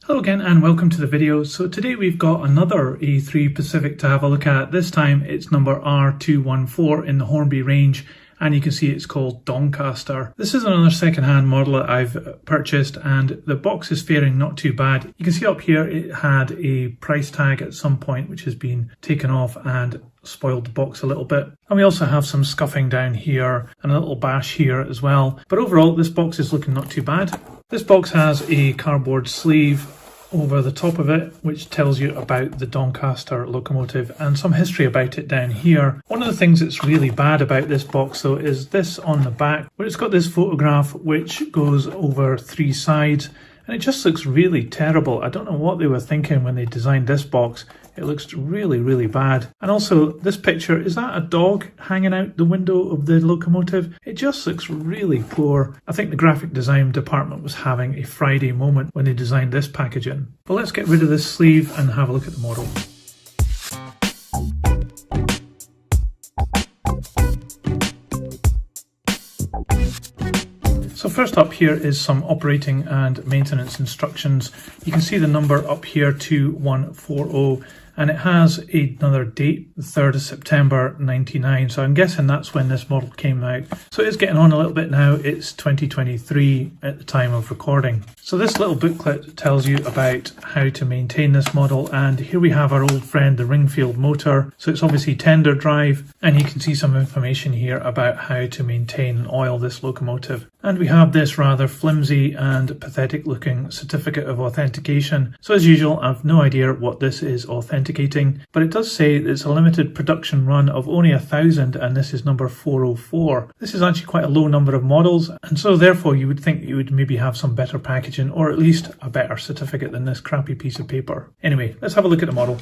Hello again and welcome to the video. So today we've got another A3 Pacific to have a look at. This time it's number R214 in the Hornby range, and you can see it's called Doncaster. This is another second-hand model that I've purchased, and the box is faring not too bad. You can see up here it had a price tag at some point which has been taken off and spoiled the box a little bit. And we also have some scuffing down here and a little bash here as well. But overall this box is looking not too bad. This box has a cardboard sleeve over the top of it, which tells you about the Doncaster locomotive and some history about it down here. One of the things that's really bad about this box though is this on the back, where it's got this photograph which goes over three sides, and it just looks really terrible. I don't know what they were thinking when they designed this box. It looks really, really bad. And also this picture, is that a dog hanging out the window of the locomotive? It just looks really poor. I think the graphic design department was having a Friday moment when they designed this packaging. But let's get rid of this sleeve and have a look at the model. So first up here is some operating and maintenance instructions. You can see the number up here, 2140, and it has another date, the 3rd of September 99. So I'm guessing that's when this model came out. So it is getting on a little bit now. It's 2023 at the time of recording. So this little booklet tells you about how to maintain this model, and here we have our old friend the Ringfield motor. So it's obviously tender drive, and you can see some information here about how to maintain and oil this locomotive. And we have this rather flimsy and pathetic looking certificate of authentication. So as usual, I've no idea what this is authenticating, but it does say it's a limited production run of only 1,000, and this is number 404. This is actually quite a low number of models, and so therefore you would think you would maybe have some better packaging, or at least a better certificate than this crappy piece of paper. Anyway, let's have a look at the model.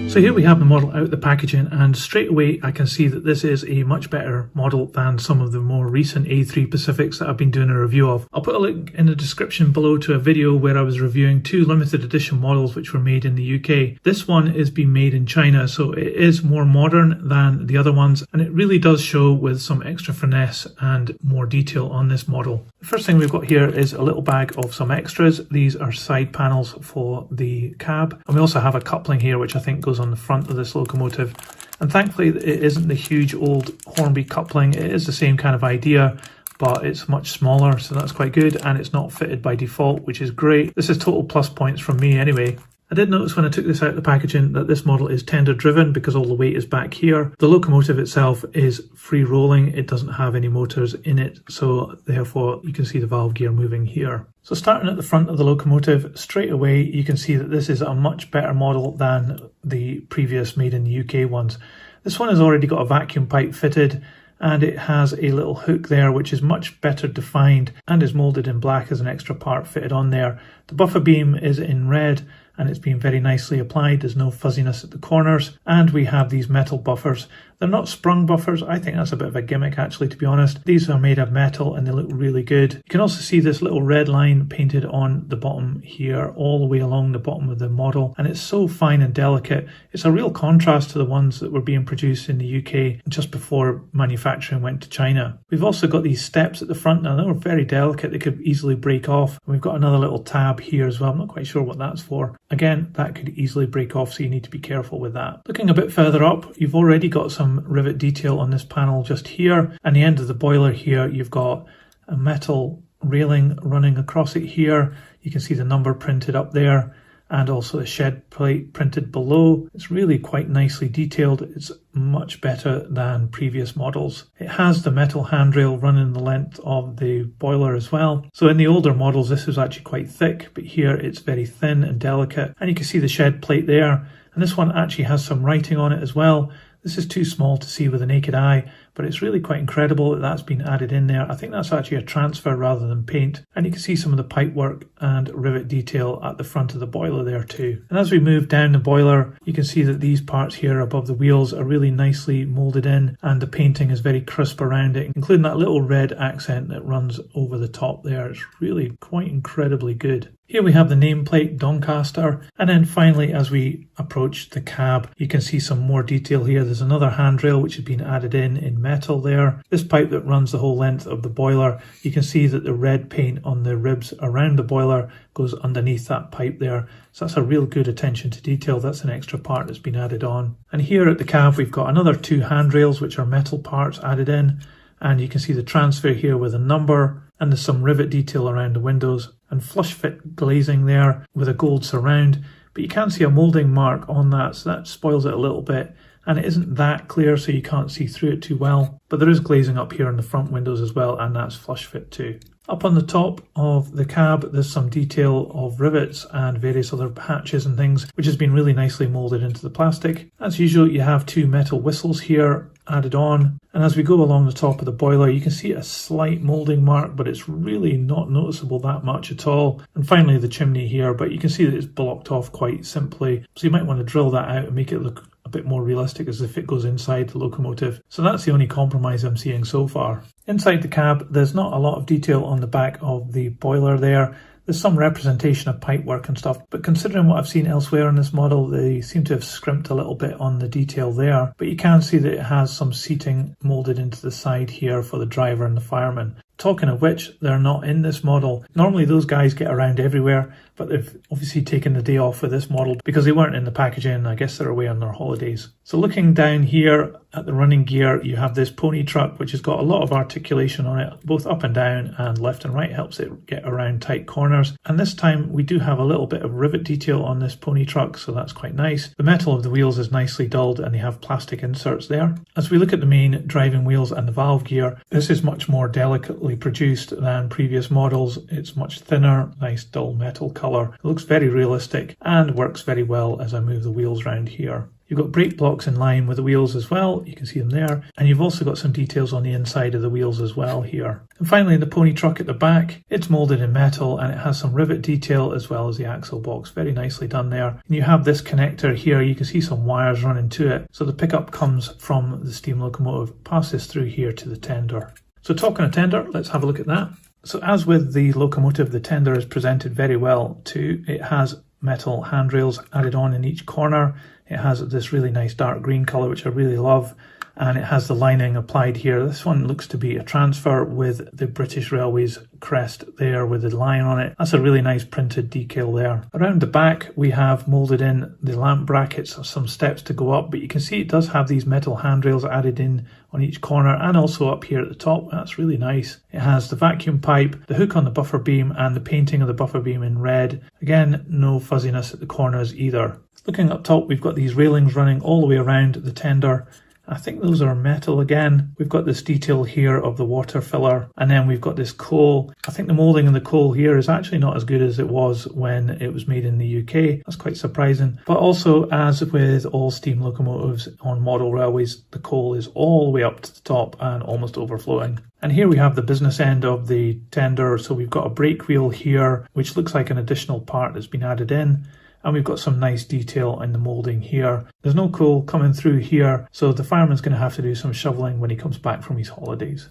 So here we have the model out of the packaging, and straight away I can see that this is a much better model than some of the more recent A3 Pacifics that I've been doing a review of. I'll put a link in the description below to a video where I was reviewing two limited edition models which were made in the UK. This one is being made in China, so it is more modern than the other ones, and it really does show with some extra finesse and more detail on this model. The first thing we've got here is a little bag of some extras. These are side panels for the cab, and we also have a coupling here which I think goes on the front of this locomotive, and thankfully it isn't the huge old Hornby coupling. It is the same kind of idea, but it's much smaller, so that's quite good, and it's not fitted by default, which is great. This is total plus points from me anyway. I did notice when I took this out of the packaging that this model is tender driven because all the weight is back here. The locomotive itself is free rolling. It doesn't have any motors in it, so therefore you can see the valve gear moving here. So starting at the front of the locomotive, straight away you can see that this is a much better model than the previous made in the UK ones. This one has already got a vacuum pipe fitted, and it has a little hook there which is much better defined and is moulded in black as an extra part fitted on there. The buffer beam is in red, and it's been very nicely applied. There's no fuzziness at the corners, and we have these metal buffers. They're not sprung buffers. I think that's a bit of a gimmick actually, to be honest. These are made of metal and they look really good. You can also see this little red line painted on the bottom here all the way along the bottom of the model, and it's so fine and delicate. It's a real contrast to the ones that were being produced in the UK just before manufacturing went to China. We've also got these steps at the front now. They're very delicate. They could easily break off. And we've got another little tab here as well. I'm not quite sure what that's for. Again, that could easily break off, so you need to be careful with that. Looking a bit further up, you've already got some rivet detail on this panel just here. And the end of the boiler here, you've got a metal railing running across it here. You can see the number printed up there, and also the shed plate printed below. It's really quite nicely detailed. It's much better than previous models. It has the metal handrail running the length of the boiler as well. So in the older models this was actually quite thick, but here it's very thin and delicate, and you can see the shed plate there, and this one actually has some writing on it as well. This is too small to see with the naked eye, but it's really quite incredible that that's been added in there. I think that's actually a transfer rather than paint. And you can see some of the pipe work and rivet detail at the front of the boiler there too. And as we move down the boiler, you can see that these parts here above the wheels are really nicely molded in, and the painting is very crisp around it, including that little red accent that runs over the top there. It's really quite incredibly good. Here we have the nameplate Doncaster, and then finally as we approach the cab you can see some more detail here. There's another handrail which has been added in metal there. This pipe that runs the whole length of the boiler, you can see that the red paint on the ribs around the boiler goes underneath that pipe there. So that's a real good attention to detail. That's an extra part that's been added on. And here at the cab we've got another 2 handrails which are metal parts added in, and you can see the transfer here with a number, and there's some rivet detail around the windows and flush fit glazing there with a gold surround, but you can see a moulding mark on that, so that spoils it a little bit, and it isn't that clear so you can't see through it too well, but there is glazing up here in the front windows as well, and that's flush fit too. Up on the top of the cab there's some detail of rivets and various other hatches and things which has been really nicely moulded into the plastic. As usual you have 2 metal whistles here added on, and as we go along the top of the boiler you can see a slight moulding mark, but it's really not noticeable that much at all. And finally the chimney here, but you can see that it's blocked off quite simply, so you might want to drill that out and make it look a bit more realistic as if it goes inside the locomotive. So that's the only compromise I'm seeing so far. Inside the cab there's not a lot of detail on the back of the boiler there. There's some representation of pipework and stuff, but considering what I've seen elsewhere in this model, they seem to have scrimped a little bit on the detail there. But you can see that it has some seating moulded into the side here for the driver and the fireman. Talking of which, they're not in this model. Normally those guys get around everywhere, but they've obviously taken the day off for this model because they weren't in the packaging. I guess they're away on their holidays. So looking down here at the running gear, you have this pony truck which has got a lot of articulation on it, both up and down and left and right, helps it get around tight corners. And this time we do have a little bit of rivet detail on this pony truck, so that's quite nice. The metal of the wheels is nicely dulled and they have plastic inserts there. As we look at the main driving wheels and the valve gear, this is much more delicately produced than previous models. It's much thinner, nice dull metal colour. It looks very realistic and works very well as I move the wheels around here. You've got brake blocks in line with the wheels as well, you can see them there, and you've also got some details on the inside of the wheels as well here. And finally the pony truck at the back, it's moulded in metal and it has some rivet detail as well as the axle box, very nicely done there. And you have this connector here, you can see some wires running to it, so the pickup comes from the steam locomotive, passes through here to the tender. So talking of tender, let's have a look at that. So as with the locomotive, the tender is presented very well too. It has metal handrails added on in each corner. It has this really nice dark green colour which I really love, and it has the lining applied here. This one looks to be a transfer with the British Railways crest there with the line on it. That's a really nice printed decal there. Around the back we have moulded in the lamp brackets, some steps to go up, but you can see it does have these metal handrails added in on each corner and also up here at the top. That's really nice. It has the vacuum pipe, the hook on the buffer beam and the painting of the buffer beam in red. Again, no fuzziness at the corners either. Looking up top, we've got these railings running all the way around the tender. I think those are metal again. We've got this detail here of the water filler, and then we've got this coal. I think the moulding in the coal here is actually not as good as it was when it was made in the UK. That's quite surprising. But also, as with all steam locomotives on model railways, the coal is all the way up to the top and almost overflowing. And here we have the business end of the tender. So we've got a brake wheel here, which looks like an additional part that's been added in. And we've got some nice detail in the moulding here. There's no coal coming through here, so the fireman's going to have to do some shoveling when he comes back from his holidays.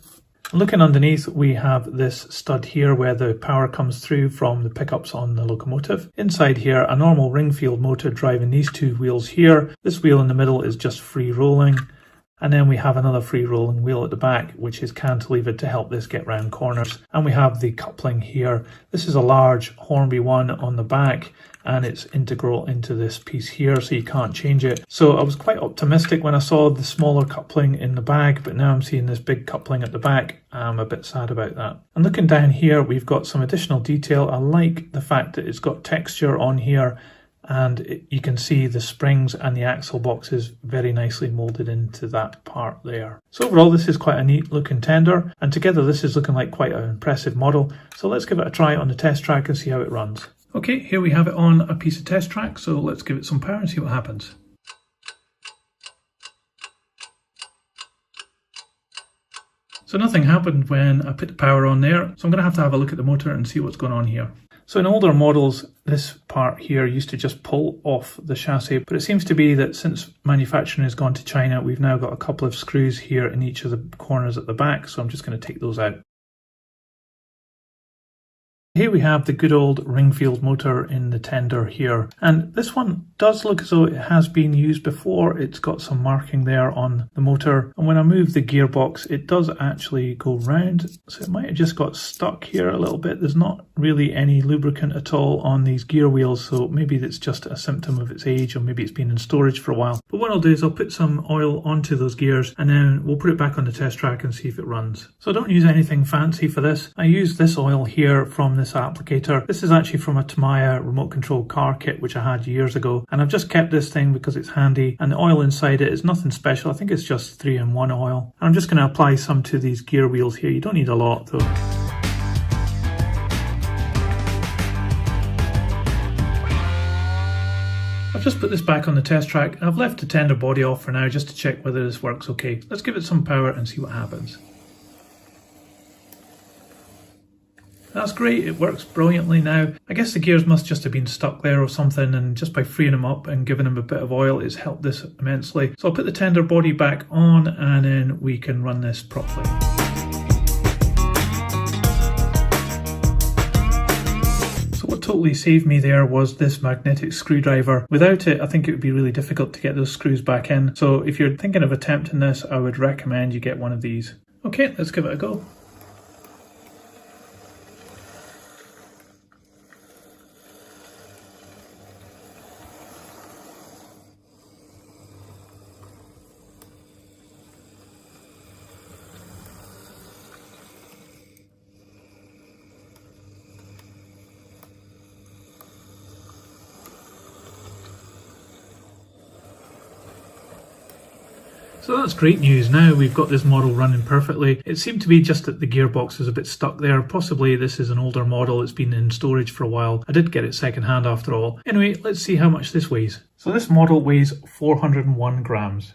Looking underneath, we have this stud here where the power comes through from the pickups on the locomotive. Inside here, a normal Ringfield motor driving these 2 wheels here. This wheel in the middle is just free rolling. And then we have another free rolling wheel at the back, which is cantilevered to help this get round corners. And we have the coupling here. This is a large Hornby one on the back, and it's integral into this piece here, so you can't change it. So I was quite optimistic when I saw the smaller coupling in the bag, but now I'm seeing this big coupling at the back. I'm a bit sad about that. And looking down here, we've got some additional detail. I like the fact that it's got texture on here, and you can see the springs and the axle boxes very nicely moulded into that part there. So overall, this is quite a neat looking tender, and together this is looking like quite an impressive model. So let's give it a try on the test track and see how it runs. Okay, here we have it on a piece of test track, so let's give it some power and see what happens. So nothing happened when I put the power on there, so I'm going to have a look at the motor and see what's going on here. So in older models, this part here used to just pull off the chassis, but it seems to be that since manufacturing has gone to China, we've now got a couple of screws here in each of the corners at the back, so I'm just going to take those out. Here we have the good old Ringfield motor in the tender here, and this one does look as though it has been used before. It's got some marking there on the motor, and when I move the gearbox it does actually go round, so it might have just got stuck here a little bit. There's not really any lubricant at all on these gear wheels, so maybe it's just a symptom of its age, or maybe it's been in storage for a while. But what I'll do is I'll put some oil onto those gears and then we'll put it back on the test track and see if it runs. So I don't use anything fancy for this. I use this oil here from this applicator. This is actually from a Tamiya remote control car kit which I had years ago, and I've just kept this thing because it's handy, and the oil inside it is nothing special. I think it's just 3-in-1 oil. And I'm just going to apply some to these gear wheels here. You don't need a lot though. I've just put this back on the test track. I've left the tender body off for now just to check whether this works okay. Let's give it some power and see what happens. That's great, it works brilliantly now. I guess the gears must just have been stuck there or something, and just by freeing them up and giving them a bit of oil, it's helped this immensely. So I'll put the tender body back on and then we can run this properly. So what totally saved me there was this magnetic screwdriver. Without it, I think it would be really difficult to get those screws back in. So if you're thinking of attempting this, I would recommend you get one of these. Okay, let's give it a go. So that's great news. Now we've got this model running perfectly. It seemed to be just that the gearbox is a bit stuck there. Possibly this is an older model. It's been in storage for a while. I did get it second hand after all. Anyway, let's see how much this weighs. So this model weighs 401 grams.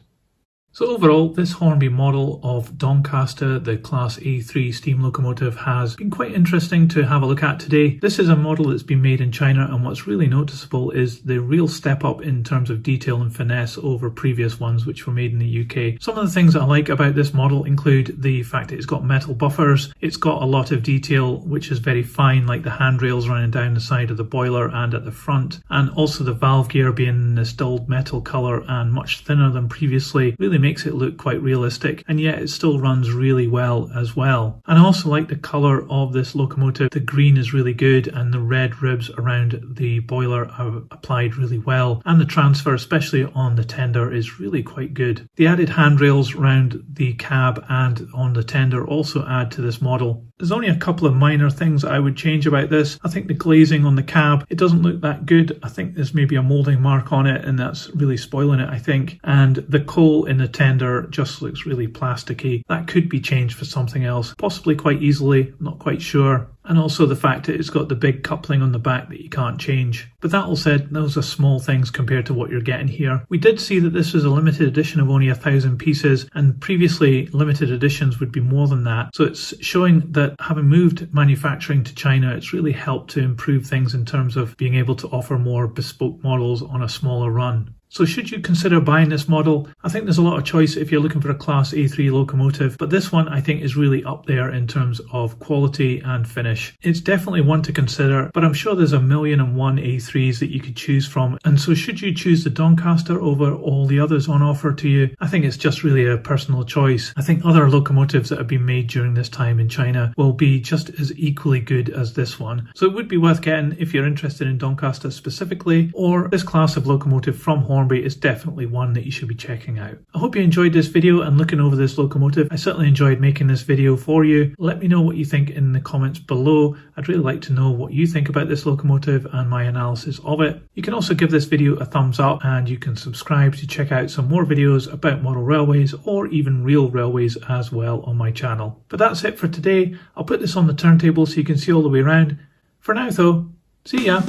So overall, this Hornby model of Doncaster, the Class A3 steam locomotive, has been quite interesting to have a look at today. This is a model that's been made in China, and what's really noticeable is the real step up in terms of detail and finesse over previous ones which were made in the UK. Some of the things that I like about this model include the fact that it's got metal buffers, it's got a lot of detail which is very fine, like the handrails running down the side of the boiler and at the front, and also the valve gear being in this dulled metal colour and much thinner than previously really makes it look quite realistic, and yet it still runs really well as well. And I also like the colour of this locomotive. The green is really good and the red ribs around the boiler are applied really well, and the transfer, especially on the tender, is really quite good. The added handrails around the cab and on the tender also add to this model. There's only a couple of minor things I would change about this. I think the glazing on the cab, it doesn't look that good. I think there's maybe a moulding mark on it and that's really spoiling it, I think. And the coal in the tender just looks really plasticky. That could be changed for something else, possibly quite easily, not quite sure. And also the fact that it's got the big coupling on the back that you can't change. But that all said, those are small things compared to what you're getting here. We did see that this was a limited edition of only 1,000 pieces, and previously limited editions would be more than that. So it's showing that having moved manufacturing to China, it's really helped to improve things in terms of being able to offer more bespoke models on a smaller run. So should you consider buying this model? I think there's a lot of choice if you're looking for a Class A3 locomotive, but this one I think is really up there in terms of quality and finish. It's definitely one to consider, but I'm sure there's 1,000,001 A3s that you could choose from, and so should you choose the Doncaster over all the others on offer to you, I think it's just really a personal choice. I think other locomotives that have been made during this time in China will be just as equally good as this one. So it would be worth getting if you're interested in Doncaster specifically, or this class of locomotive from Hornby is definitely one that you should be checking out. I hope you enjoyed this video and looking over this locomotive. I certainly enjoyed making this video for you. Let me know what you think in the comments below. I'd really like to know what you think about this locomotive and my analysis of it. You can also give this video a thumbs up, and you can subscribe to check out some more videos about model railways or even real railways as well on my channel. But that's it for today. I'll put this on the turntable so you can see all the way around. For now though, see ya!